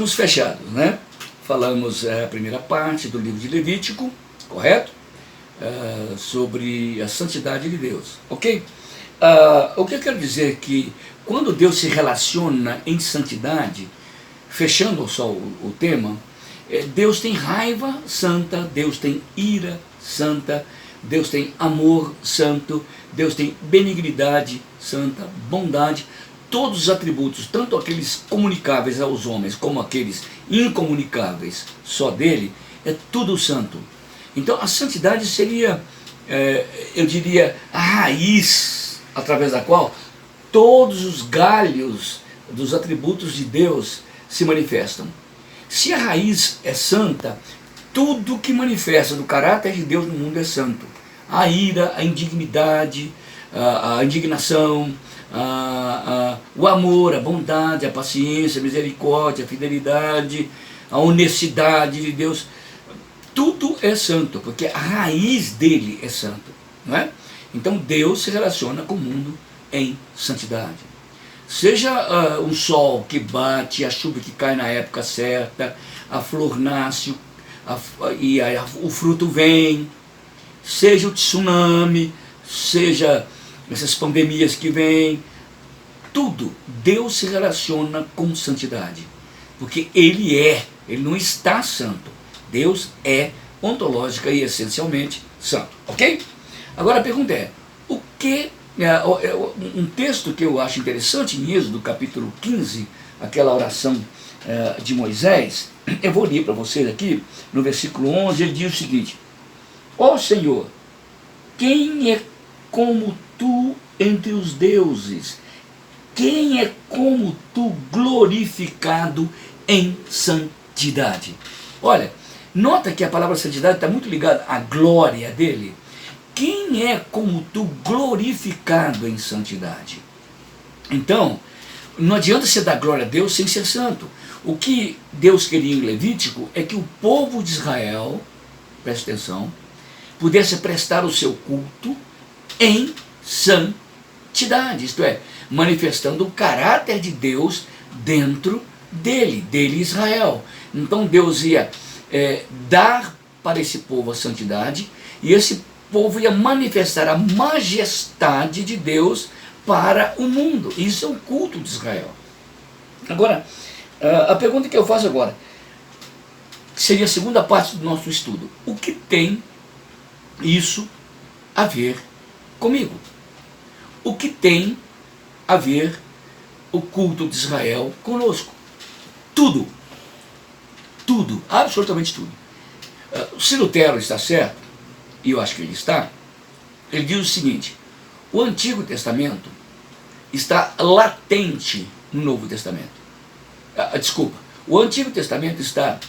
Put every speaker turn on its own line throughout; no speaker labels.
estamos fechados, né? Falamos a primeira parte do livro de Levítico, correto? Sobre a santidade de Deus, ok? O que eu quero dizer é que quando Deus se relaciona em santidade, fechando só o tema, Deus tem raiva santa, Deus tem ira santa, Deus tem amor santo, Deus tem benignidade santa, bondade, todos os atributos, tanto aqueles comunicáveis aos homens como aqueles incomunicáveis só dele, é tudo santo. Então a santidade seria, eu diria, a raiz através da qual todos os galhos dos atributos de Deus se manifestam. Se a raiz é santa, tudo que manifesta do caráter de Deus no mundo é santo. A ira, a indignidade, a indignação, o amor, a bondade, a paciência, a misericórdia, a fidelidade, a honestidade de Deus, tudo é santo, porque a raiz dele é santo, não é? Então Deus se relaciona com o mundo em santidade. Seja um sol que bate, a chuva que cai na época certa, a flor nasce e o fruto vem, seja o tsunami, seja essas pandemias que vêm, tudo, Deus se relaciona com santidade, porque ele não está santo. Deus é ontológica e essencialmente santo, ok? Agora a pergunta é, um texto que eu acho interessante em Êxodo, capítulo 15, aquela oração de Moisés, eu vou ler para vocês aqui, no versículo 11, ele diz o seguinte: ó Senhor, quem é como tu entre os deuses? Quem é como tu glorificado em santidade? Olha, nota que a palavra santidade está muito ligada à glória dele. Quem é como tu glorificado em santidade? Então, não adianta você dar glória a Deus sem ser santo. O que Deus queria em Levítico é que o povo de Israel, preste atenção, pudesse prestar o seu culto em santidade, isto é, manifestando o caráter de Deus dentro dele Israel. Então Deus ia dar para esse povo a santidade, e esse povo ia manifestar a majestade de Deus para o mundo. Isso é o culto de Israel. Agora, a pergunta que eu faço agora, seria a segunda parte do nosso estudo: o que tem isso a ver comigo? O que tem a ver o culto de Israel conosco? Tudo. Tudo, absolutamente tudo. Se Lutero está certo, e eu acho que ele está, ele diz o seguinte: o Antigo Testamento está latente no Novo Testamento. Desculpa, o Antigo Testamento está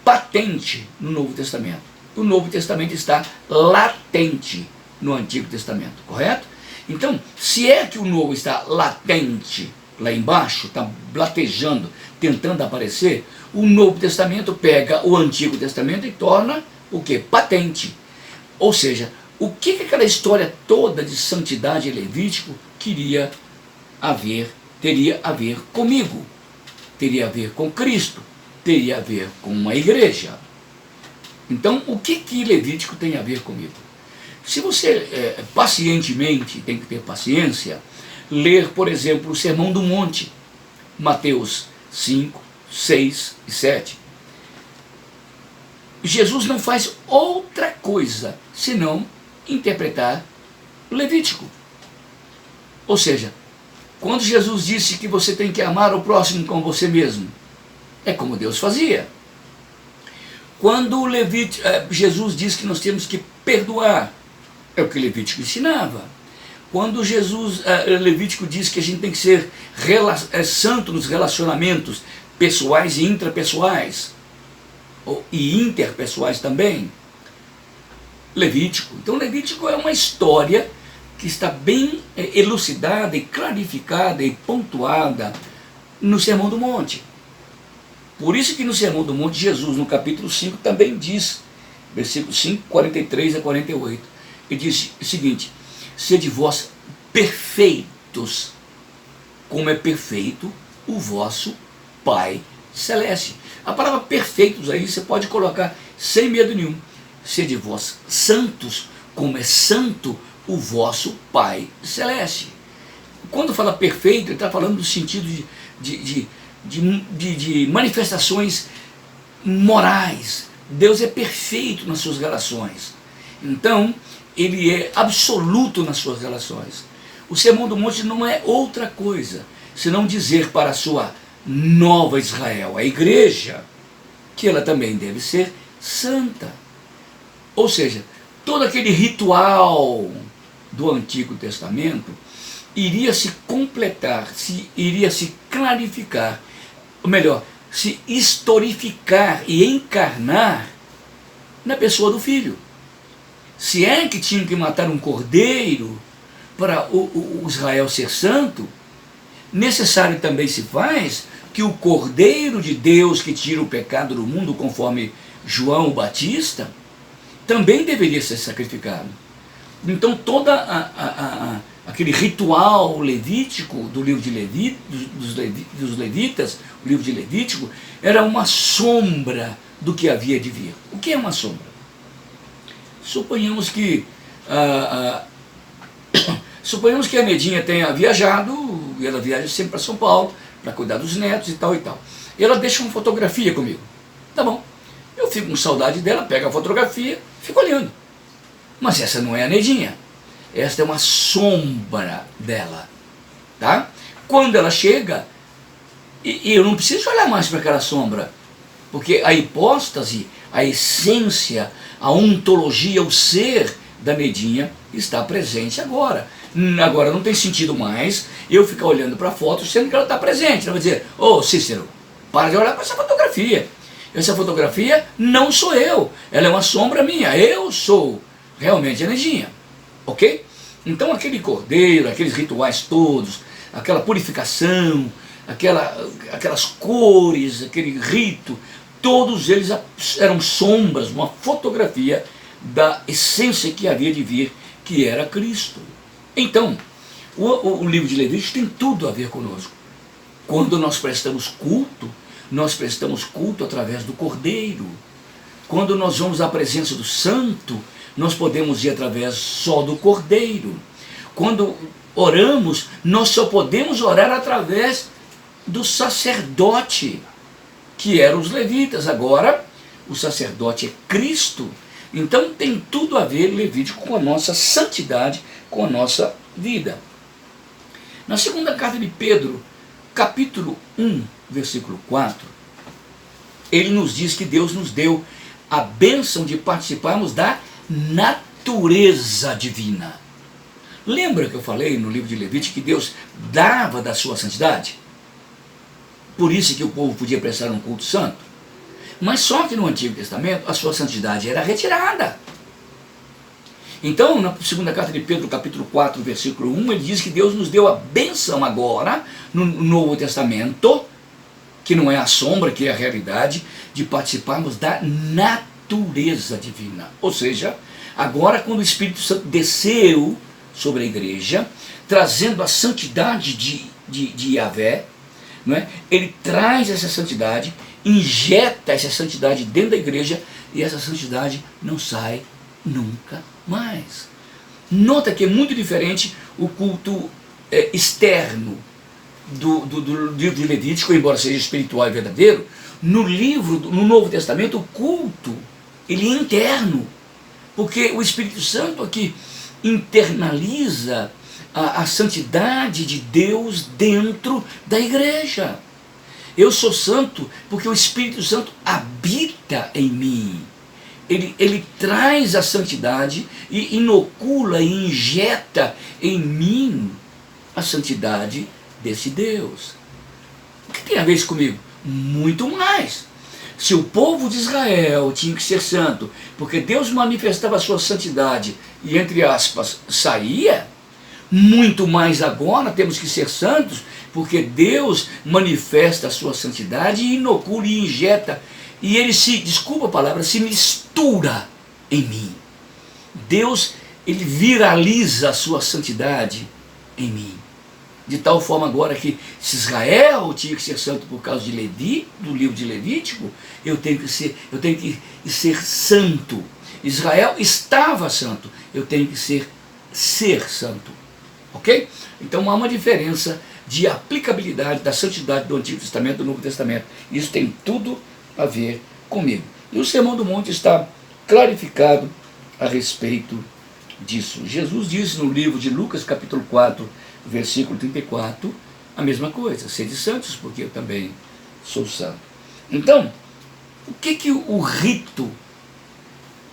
patente no Novo Testamento. O Novo Testamento está latente no Antigo Testamento, correto? Então, se é que o Novo está latente lá embaixo, está latejando, tentando aparecer, o Novo Testamento pega o Antigo Testamento e torna o que? Patente. Ou seja, o que aquela história toda de santidade em Levítico teria a ver comigo? Teria a ver com Cristo, teria a ver com a igreja. Então, o que Levítico tem a ver comigo? Se você pacientemente, tem que ter paciência, ler, por exemplo, o Sermão do Monte, Mateus 5, 6 e 7. Jesus não faz outra coisa senão interpretar Levítico. Ou seja, quando Jesus disse que você tem que amar o próximo como você mesmo, é como Deus fazia. Quando Jesus diz que nós temos que perdoar, é o que Levítico ensinava. Quando Levítico diz que a gente tem que ser santo nos relacionamentos pessoais e intrapessoais, e interpessoais também, Levítico. Então Levítico é uma história que está bem elucidada e clarificada e pontuada no Sermão do Monte. Por isso que no Sermão do Monte, Jesus, no capítulo 5, também diz, versículo 5, 43 a 48, ele diz o seguinte: sede vós perfeitos, como é perfeito o vosso Pai Celeste. A palavra perfeitos aí você pode colocar sem medo nenhum. Sede vós santos, como é santo o vosso Pai Celeste. Quando fala perfeito, ele está falando do sentido de manifestações morais. Deus é perfeito nas suas relações. Então, ele é absoluto nas suas relações. O Sermão do Monte não é outra coisa, senão dizer para a sua nova Israel, a igreja, que ela também deve ser santa. Ou seja, todo aquele ritual do Antigo Testamento iria se completar, iria se clarificar, ou melhor, se historificar e encarnar na pessoa do Filho. Se é que tinha que matar um cordeiro para o Israel ser santo, necessário também se faz que o Cordeiro de Deus que tira o pecado do mundo, conforme João o Batista, também deveria ser sacrificado. Então todo aquele ritual levítico do livro de dos levitas, o livro de Levítico, era uma sombra do que havia de vir. O que é uma sombra? Suponhamos que a Nedinha tenha viajado, e ela viaja sempre para São Paulo, para cuidar dos netos e tal e tal. E ela deixa uma fotografia comigo. Tá bom. Eu fico com saudade dela, pego a fotografia, fico olhando. Mas essa não é a Nedinha. Esta é uma sombra dela. Tá? Quando ela chega, e eu não preciso olhar mais para aquela sombra, porque a hipóstase, a essência, a ontologia, o ser da Nedinha está presente agora. Agora não tem sentido mais eu ficar olhando para a foto sendo que ela está presente. Ela vai dizer, ô Cícero, para de olhar para essa fotografia. Essa fotografia não sou eu, ela é uma sombra minha, eu sou realmente a Nedinha. Ok? Então aquele cordeiro, aqueles rituais todos, aquela purificação, aquelas cores, aquele rito, todos eles eram sombras, uma fotografia da essência que havia de vir, que era Cristo. Então, o livro de Levítico tem tudo a ver conosco. Quando nós prestamos culto através do Cordeiro. Quando nós vamos à presença do Santo, nós podemos ir através só do Cordeiro. Quando oramos, nós só podemos orar através do sacerdote, que eram os levitas. Agora, o sacerdote é Cristo. Então tem tudo a ver, Levítico, com a nossa santidade, com a nossa vida. Na segunda carta de Pedro, capítulo 1, versículo 4, ele nos diz que Deus nos deu a bênção de participarmos da natureza divina. Lembra que eu falei no livro de Levítico que Deus dava da sua santidade? Por isso que o povo podia prestar um culto santo. Mas só que no Antigo Testamento a sua santidade era retirada. Então, na segunda carta de Pedro, capítulo 4, versículo 1, ele diz que Deus nos deu a bênção agora, no Novo Testamento, que não é a sombra, que é a realidade, de participarmos da natureza divina. Ou seja, agora quando o Espírito Santo desceu sobre a igreja, trazendo a santidade de Yahvé, não é? Ele traz essa santidade, injeta essa santidade dentro da igreja, e essa santidade não sai nunca mais. Nota que é muito diferente o culto externo do livro de Levítico, embora seja espiritual e verdadeiro. No Novo Testamento, o culto ele é interno, porque o Espírito Santo aqui internaliza a santidade de Deus dentro da igreja. Eu sou santo porque o Espírito Santo habita em mim. Ele traz a santidade e inocula e injeta em mim a santidade desse Deus. O que tem a ver isso comigo? Muito mais. Se o povo de Israel tinha que ser santo, porque Deus manifestava a sua santidade e, entre aspas, saía, muito mais agora temos que ser santos, porque Deus manifesta a sua santidade e inocula e injeta, e ele desculpa a palavra, se mistura em mim. Deus, ele viraliza a sua santidade em mim. De tal forma agora que se Israel tinha que ser santo por causa de Levi, do livro de Levítico, eu tenho que ser santo. Israel estava santo, eu tenho que ser santo. Ok? Então há uma diferença de aplicabilidade da santidade do Antigo Testamento e do Novo Testamento. Isso tem tudo a ver comigo. E o Sermão do Monte está clarificado a respeito disso. Jesus disse no livro de Lucas, capítulo 4, versículo 34, a mesma coisa: sede santos, porque eu também sou santo. Então, o que o rito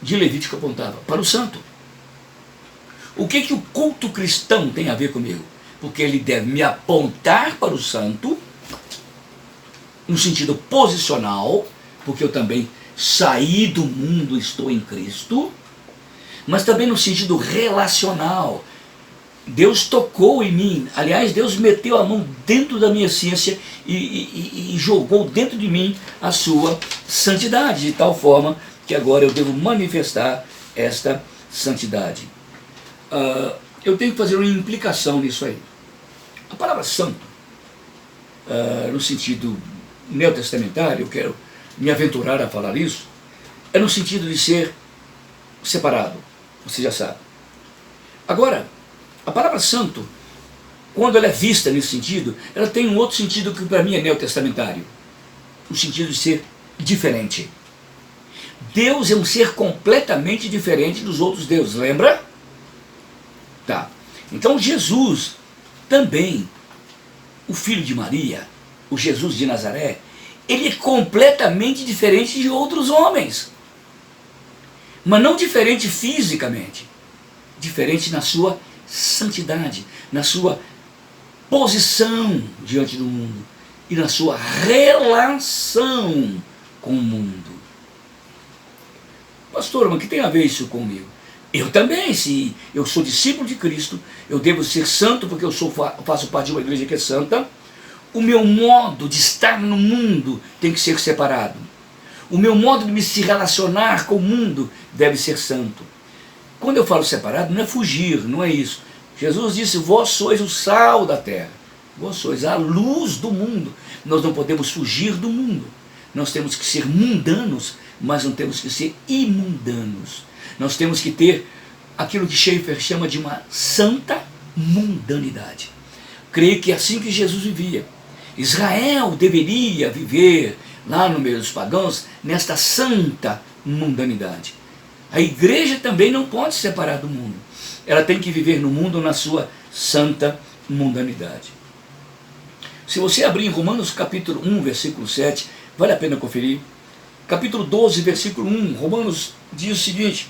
de Levítico apontava? Para o santo. O que o culto cristão tem a ver comigo? Porque ele deve me apontar para o santo, no sentido posicional, porque eu também saí do mundo, estou em Cristo, mas também no sentido relacional. Deus tocou em mim, aliás, Deus meteu a mão dentro da minha ciência e jogou dentro de mim a sua santidade, de tal forma que agora eu devo manifestar esta santidade. Eu tenho que fazer uma implicação nisso aí. A palavra santo, no sentido neotestamentário, eu quero me aventurar a falar isso, é no sentido de ser separado, você já sabe. Agora, a palavra santo, quando ela é vista nesse sentido, ela tem um outro sentido que para mim é neotestamentário, no sentido de ser diferente. Deus é um ser completamente diferente dos outros deuses, lembra? Tá. Então Jesus também, o filho de Maria, o Jesus de Nazaré, ele é completamente diferente de outros homens. Mas não diferente fisicamente, diferente na sua santidade, na sua posição diante do mundo e na sua relação com o mundo. Pastor, mas que tem a ver isso comigo? Eu também, se eu sou discípulo de Cristo, eu devo ser santo porque eu faço parte de uma igreja que é santa. O meu modo de estar no mundo tem que ser separado. O meu modo de me se relacionar com o mundo deve ser santo. Quando eu falo separado, não é fugir, não é isso. Jesus disse: vós sois o sal da terra, vós sois a luz do mundo. Nós não podemos fugir do mundo. Nós temos que ser mundanos, mas não temos que ser imundanos. Nós temos que ter aquilo que Schaeffer chama de uma santa mundanidade. Creio que é assim que Jesus vivia. Israel deveria viver lá no meio dos pagãos nesta santa mundanidade. A igreja também não pode se separar do mundo. Ela tem que viver no mundo na sua santa mundanidade. Se você abrir em Romanos capítulo 1, versículo 7, vale a pena conferir. Capítulo 12, versículo 1, Romanos diz o seguinte: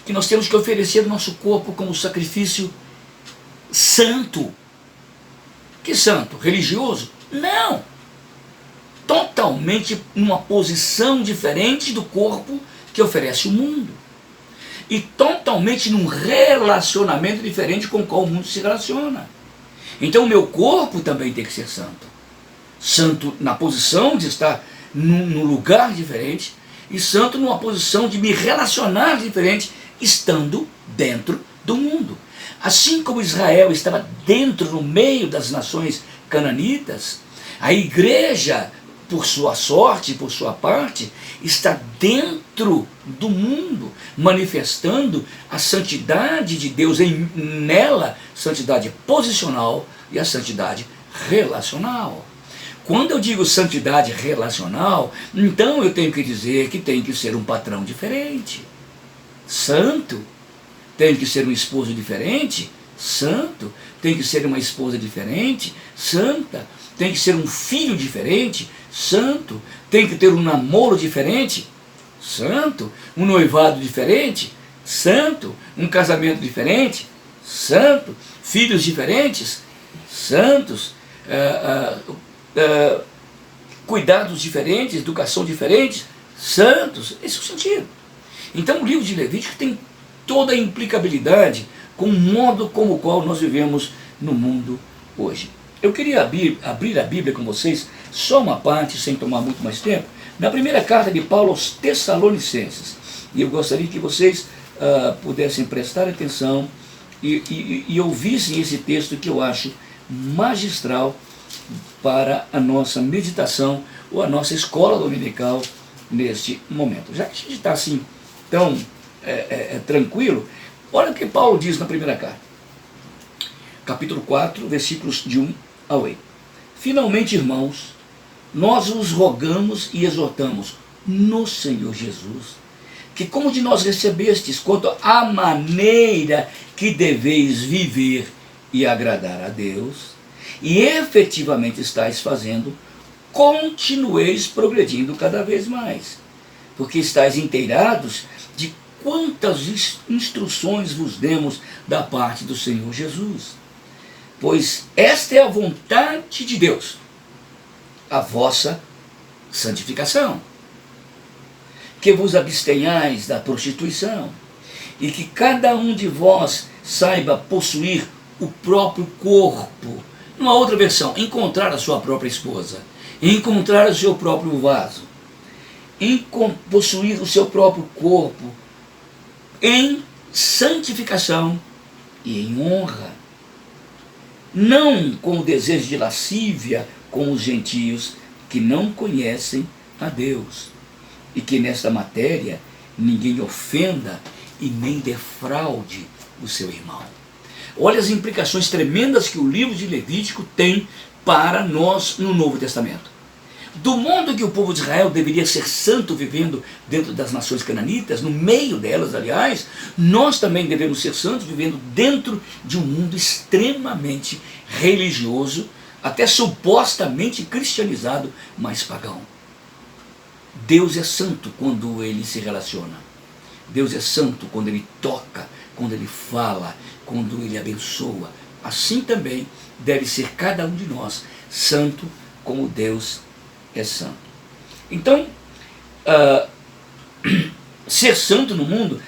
que nós temos que oferecer o nosso corpo como sacrifício santo. Que santo? Religioso? Não! Totalmente numa posição diferente do corpo que oferece o mundo. E totalmente num relacionamento diferente com o qual o mundo se relaciona. Então o meu corpo também tem que ser santo. Santo na posição de estar num lugar diferente, e santo numa posição de me relacionar diferente, estando dentro do mundo. Assim como Israel estava dentro, no meio das nações cananitas, a igreja, por sua sorte, por sua parte, está dentro do mundo, manifestando a santidade de Deus nela, santidade posicional e a santidade relacional. Quando eu digo santidade relacional, então eu tenho que dizer que tem que ser um patrão diferente, santo. Tem que ser um esposo diferente, santo. Tem que ser uma esposa diferente, santa. Tem que ser um filho diferente, santo. Tem que ter um namoro diferente, santo. Um noivado diferente, santo. Um casamento diferente, santo. Filhos diferentes, santos. Cuidados diferentes, educação diferente, santos. Esse é o sentido. Então o livro de Levítico tem toda a implicabilidade com o modo como o qual nós vivemos no mundo hoje. Eu queria abrir a Bíblia com vocês, só uma parte, sem tomar muito mais tempo, na primeira carta de Paulo aos Tessalonicenses. E eu gostaria que vocês pudessem prestar atenção e ouvissem esse texto que eu acho magistral para a nossa meditação ou a nossa escola dominical neste momento. Já que a gente está assim tão tranquilo, olha o que Paulo diz na primeira carta, capítulo 4, versículos de 1 a 8. Finalmente, irmãos, nós os rogamos e exortamos no Senhor Jesus, que como de nós recebestes, quanto à maneira que deveis viver e agradar a Deus, e efetivamente estáis fazendo, continueis progredindo cada vez mais, porque estáis inteirados de quantas instruções vos demos da parte do Senhor Jesus. Pois esta é a vontade de Deus, a vossa santificação, que vos abstenhais da prostituição, e que cada um de vós saiba possuir o próprio corpo. Numa outra versão, encontrar a sua própria esposa, encontrar o seu próprio vaso, possuir o seu próprio corpo em santificação e em honra, não com o desejo de lascívia com os gentios que não conhecem a Deus, e que nesta matéria ninguém ofenda e nem defraude o seu irmão. Olha as implicações tremendas que o livro de Levítico tem para nós no Novo Testamento. Do modo que o povo de Israel deveria ser santo vivendo dentro das nações cananitas, no meio delas, aliás, nós também devemos ser santos vivendo dentro de um mundo extremamente religioso, até supostamente cristianizado, mas pagão. Deus é santo quando ele se relaciona. Deus é santo quando ele toca, quando ele fala, quando ele abençoa. Assim também deve ser cada um de nós santo como Deus é santo. Então, ser santo no mundo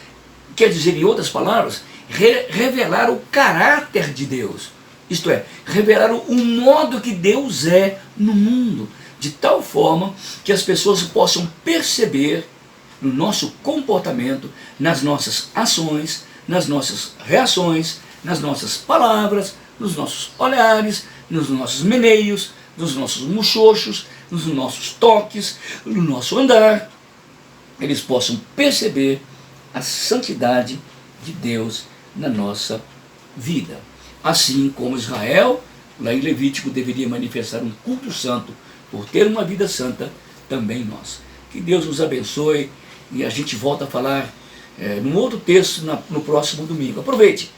quer dizer, em outras palavras, revelar o caráter de Deus. Isto é, revelar o modo que Deus é no mundo, de tal forma que as pessoas possam perceber no nosso comportamento, nas nossas ações, nas nossas reações, nas nossas palavras, nos nossos olhares, nos nossos meneios, nos nossos muxoxos, nos nossos toques, no nosso andar, eles possam perceber a santidade de Deus na nossa vida. Assim como Israel, lá em Levítico, deveria manifestar um culto santo por ter uma vida santa, também nós. Que Deus nos abençoe e a gente volta a falar num outro texto no próximo domingo. Aproveite.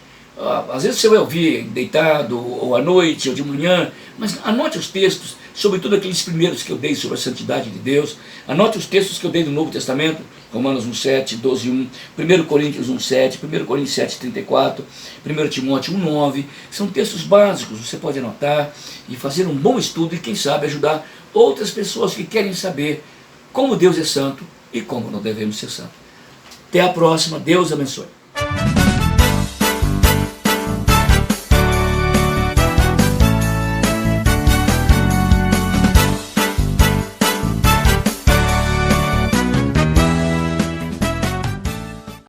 Às vezes você vai ouvir deitado, ou à noite, ou de manhã, mas anote os textos, sobretudo aqueles primeiros que eu dei sobre a santidade de Deus. Anote os textos que eu dei no Novo Testamento, Romanos 1,7, 12,1, 1 Coríntios 1,7, 1 Coríntios 7,34, 1 Timóteo 1,9. São textos básicos, você pode anotar e fazer um bom estudo e, quem sabe, ajudar outras pessoas que querem saber como Deus é santo e como não devemos ser santos. Até a próxima, Deus abençoe.